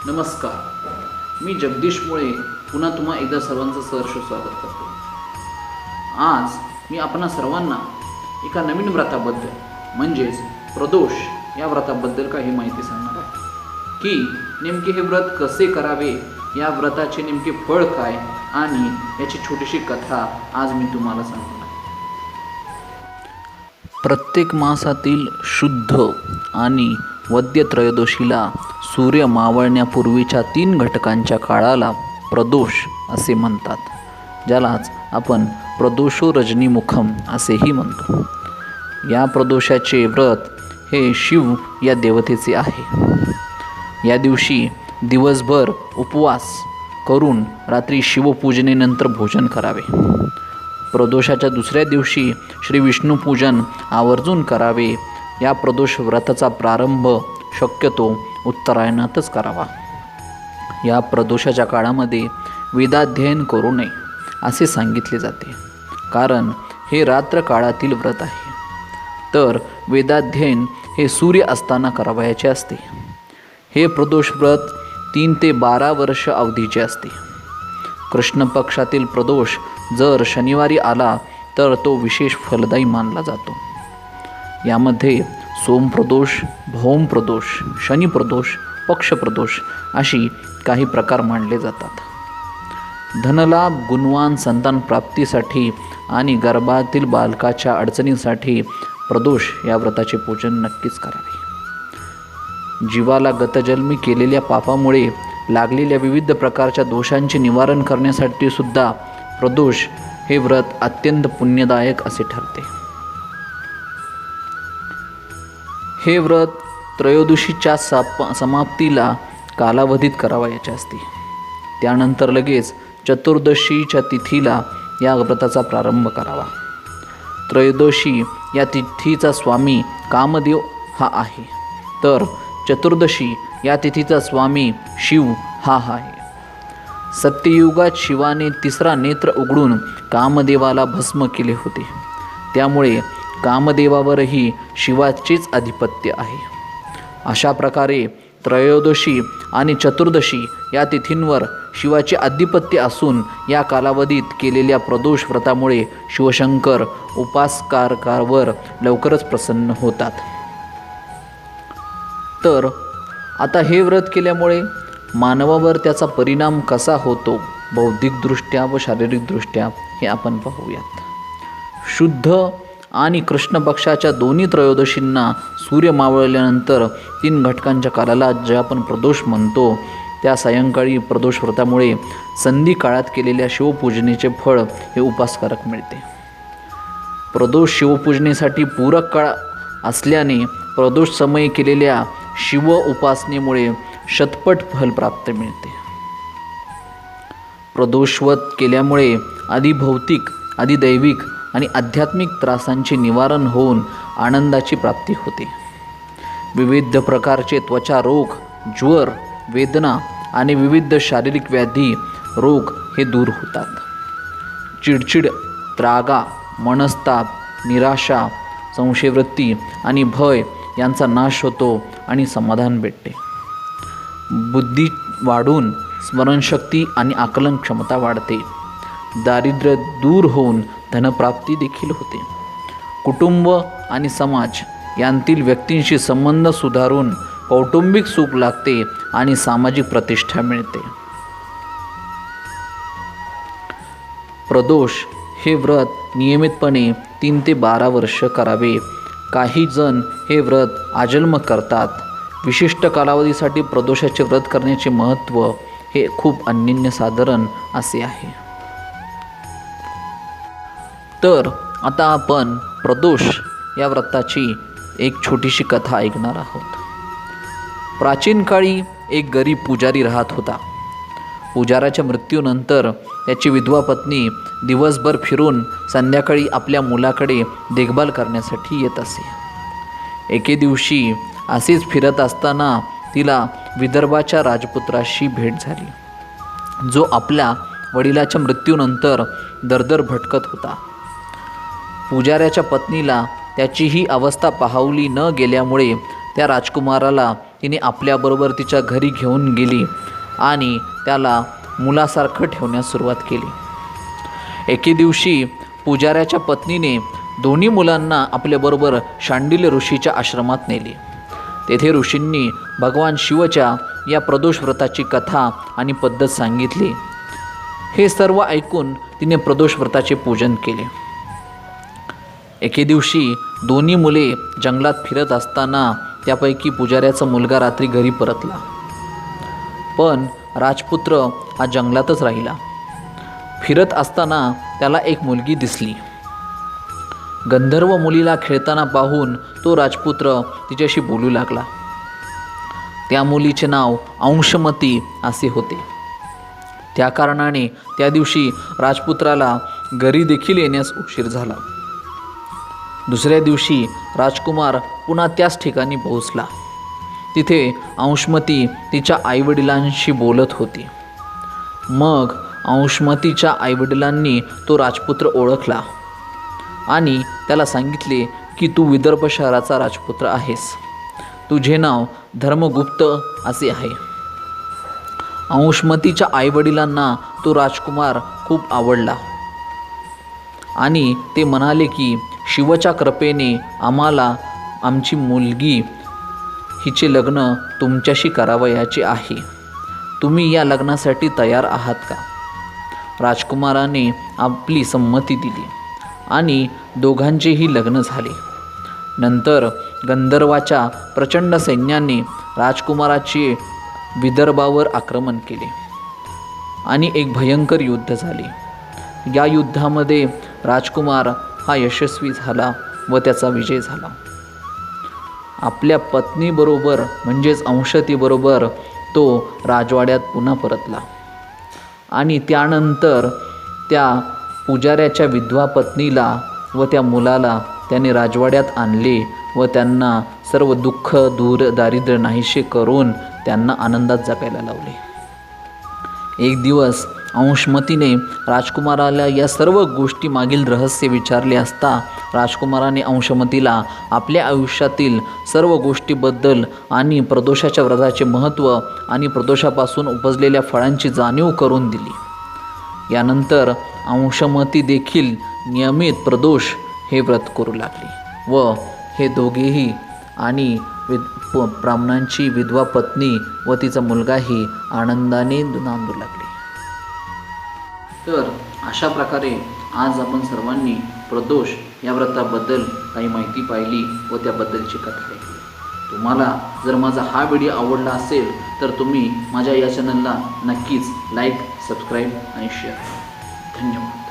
नमस्कार, मी जगदीश मुळे पुन्हा तुम्हा एकदा सर्वांचं सहर्ष स्वागत करतो. आज मी आपणा सर्वांना एका नवीन व्रताबद्दल म्हणजेच प्रदोष या व्रताबद्दल काही माहिती सांगणार आहे की नेमके हे व्रत कसे करावे, या व्रताचे नेमके फळ काय आणि याची छोटीशी कथा आज मी तुम्हाला सांगणार आहे. प्रत्येक मासातील शुद्ध आणि वद्य त्रयोदशीला सूर्य मावळण्यापूर्वीच्या 3 घटकांच्या काळाला प्रदोष असे म्हणतात, ज्यालाच आपण प्रदोषो रजनीमुखम असेही म्हणतो. या प्रदोषाचे व्रत हे शिव या देवतेचे आहे. या दिवशी दिवसभर उपवास करून रात्री शिवपूजनेनंतर भोजन करावे. प्रदोषाच्या दुसऱ्या दिवशी श्री विष्णू पूजन आवर्जून करावे. या प्रदोष व्रताचा प्रारंभ शक्यतो उत्तरायणातच करावा. या प्रदोषाच्या काळामध्ये वेदाध्ययन करू नये असे सांगितले जाते, कारण हे रात्र काळातील व्रत आहे. तर वेदाध्ययन हे सूर्य असताना करावयाचे असते. हे प्रदोष व्रत 3 ते 12 वर्ष अवधीचे असते. कृष्ण पक्षातील प्रदोष जर शनिवारी आला तर तो विशेष फलदायी मानला जातो. यामध्ये सोमप्रदोष, भौमप्रदोष, शनिप्रदोष, पक्षप्रदोष अशी काही प्रकार मानले जातात. धनलाभ, गुणवान संतान प्राप्तीसाठी आणि गर्भातील बालकाच्या अडचणींसाठी प्रदोष या व्रताचे पूजन नक्कीच करावे. जीवाला गतजन्मी केलेल्या पापामुळे लागलेल्या विविध प्रकारच्या दोषांचे निवारण करण्यासाठी सुद्धा प्रदोष हे व्रत अत्यंत पुण्यदायक असे ठरते. हे व्रत त्रयोदशीच्या समाप्तीला कालावधीत करावयाचे असते. त्यानंतर लगेच चतुर्दशीच्या तिथीला या व्रताचा प्रारंभ करावा. त्रयोदशी या तिथीचा स्वामी कामदेव हा आहे, तर चतुर्दशी या तिथीचा स्वामी शिव हा आहे. सत्ययुगात शिवाने 3रा नेत्र उघडून कामदेवाला भस्म केले होते, त्यामुळे कामदेवावरही शिवाचेच आधिपत्य आहे. अशा प्रकारे त्रयोदशी आणि चतुर्दशी या तिथींवर शिवाचे आधिपत्य असून या कालावधीत केलेल्या प्रदोष व्रतामुळे शिवशंकर उपासकारावर लवकरच प्रसन्न होतात. तर आता हे व्रत केल्यामुळे मानवावर त्याचा परिणाम कसा होतो, बौद्धिकदृष्ट्या व शारीरिकदृष्ट्या, हे आपण पाहूयात. शुद्ध आणि कृष्ण पक्षाच्या दोन्ही त्रयोदशींना सूर्य मावळल्यानंतर 3 घटकांच्या काळाला जे आपण प्रदोष म्हणतो, त्या सायंकाळी प्रदोष व्रतामुळे संधी काळात केलेल्या शिवपूजनेचे फळ हे उपासकारक मिळते. प्रदोष शिवपूजनेसाठी पूरक काळ असल्याने प्रदोष समयी केलेल्या शिव उपासनेमुळे शतपट फल प्राप्त मिळते. प्रदोषव्रत केल्यामुळे आधी भौतिक, आधी दैविक आणि आध्यात्मिक त्रासांचे निवारण होऊन आनंदाची प्राप्ती होते. विविध प्रकारचे त्वचा रोग, ज्वर, वेदना आणि विविध शारीरिक व्याधी रोग हे दूर होतात. चिडचिड, त्रागा, मनस्ताप, निराशा, संशयवृत्ती आणि भय यांचा नाश होतो आणि समाधान भेटते. बुद्धी वाढून स्मरणशक्ती आणि आकलन क्षमता वाढते. दारिद्र्य दूर होऊन धनप्राप्ती देखील होते. कुटुंब आणि समाज यांतील व्यक्तींशी संबंध सुधारून कौटुंबिक सुख लागते आणि सामाजिक प्रतिष्ठा मिळते. प्रदोष हे व्रत नियमितपणे 3 ते 12 वर्ष करावे. काही जण हे व्रत आजन्म करतात. विशिष्ट कालावधीसाठी प्रदोषाचे व्रत करण्याचे महत्त्व हे खूप अनन्यसाधारण असे आहे. तर आता आपण प्रदोष या व्रताची एक छोटीशी कथा ऐकणार आहोत. प्राचीन काळी एक गरीब पुजारी राहत होता. पुजाराच्या मृत्यूनंतर त्याची विधवा पत्नी दिवसभर फिरून संध्याकाळी आपल्या मुलाकडे देखभाल करण्यासाठी येत असे. एके दिवशी असेच फिरत असताना तिला विदर्भाच्या राजपुत्राशी भेट झाली, जो आपल्या वडिलाच्या मृत्यूनंतर दरदर भटकत होता. पुजाऱ्याच्या पत्नीला त्याची ही अवस्था पाहवली न गेल्यामुळे त्या राजकुमाराला तिने आपल्याबरोबर तिच्या घरी घेऊन गेली आणि त्याला मुलासारखं ठेवण्यास सुरुवात केली. एके दिवशी पुजाऱ्याच्या पत्नीने दोन्ही मुलांना आपल्याबरोबर शांडिल्य ऋषीच्या आश्रमात नेले. तेथे ऋषींनी भगवान शिवच्या या प्रदोष व्रताची कथा आणि पद्धत सांगितली. हे सर्व ऐकून तिने प्रदोष व्रताचे पूजन केले. एके दिवशी दोन्ही मुले जंगलात फिरत असताना त्यापैकी पुजाऱ्याचा मुलगा रात्री घरी परतला. पण राजपुत्र हा जंगलातच राहिला. फिरत असताना त्याला एक मुलगी दिसली. गंधर्व मुलीला खेळताना पाहून तो राजपुत्र तिच्याशी बोलू लागला. त्या मुलीचे नाव अंशमती असे होते. त्या कारणाने त्या दिवशी राजपुत्राला घरी देखील येण्यास उशीर झाला. दुसऱ्या दिवशी राजकुमार पुन्हा त्याच ठिकाणी पोहोचला. तिथे अंशमती तिच्या आईवडिलांशी बोलत होती. मग अंशमतीच्या आईवडिलांनी तो राजपुत्र ओळखला आणि त्याला सांगितले की तू विदर्भ शहराचा राजपुत्र आहेस. तुझे नाव धर्मगुप्त असे आहे. अंशमतीच्या आईवडिलांना तो राजकुमार खूप आवडला आणि ते म्हणाले की शिवच्या कृपेने आम्हाला आमची मुलगी हिचे लग्न तुमच्याशी करावयाचे आहे. तुम्ही या लग्नासाठी तयार आहात का? राजकुमाराने आपली संमती दिली आणि दोघांचेही लग्न झाले. नंतर गंधर्वाच्या प्रचंड सैन्याने राजकुमाराचे विदर्भावर आक्रमण केले आणि एक भयंकर युद्ध झाले. या युद्धामध्ये राजकुमार हा यशस्वी झाला व त्याचा विजय झाला. आपल्या पत्नीबरोबर म्हणजेच अंशतीबरोबर तो राजवाड्यात पुन्हा परतला आणि त्यानंतर त्या पुजाऱ्याच्या विधवा पत्नीला व त्या मुलाला त्याने राजवाड्यात आणले व त्यांना सर्व दुःख दूर दारिद्र्य नाहीसे करून त्यांना आनंदात जगायला लावले. एक दिवस अंशमतीने राजकुमाराला या सर्व गोष्टी मागील रहस्य विचारले असता राजकुमाराने अंशमतीला आपल्या आयुष्यातील सर्व गोष्टीबद्दल आणि प्रदोषाच्या व्रताचे महत्त्व आणि प्रदोषापासून उपजलेल्या फळांची जाणीव करून दिली. यानंतर अंशमती देखील नियमित प्रदोष हे व्रत करू लागली व हे दोघेही आणि ब्राह्मणांची विधवा पत्नी व तिचा मुलगाही आनंदाने नांदू लागले. तर अशा प्रकारे आज आपण सर्वांनी प्रदोष या व्रताबद्दल काही माहिती पाहिली व त्याबद्दलची कथा ऐकली. तुम्हाला जर माझा हा व्हिडिओ आवडला असेल तर तुम्ही माझ्या या चॅनलला नक्कीच लाईक, सबस्क्राईब आणि शेअर करा. धन्यवाद.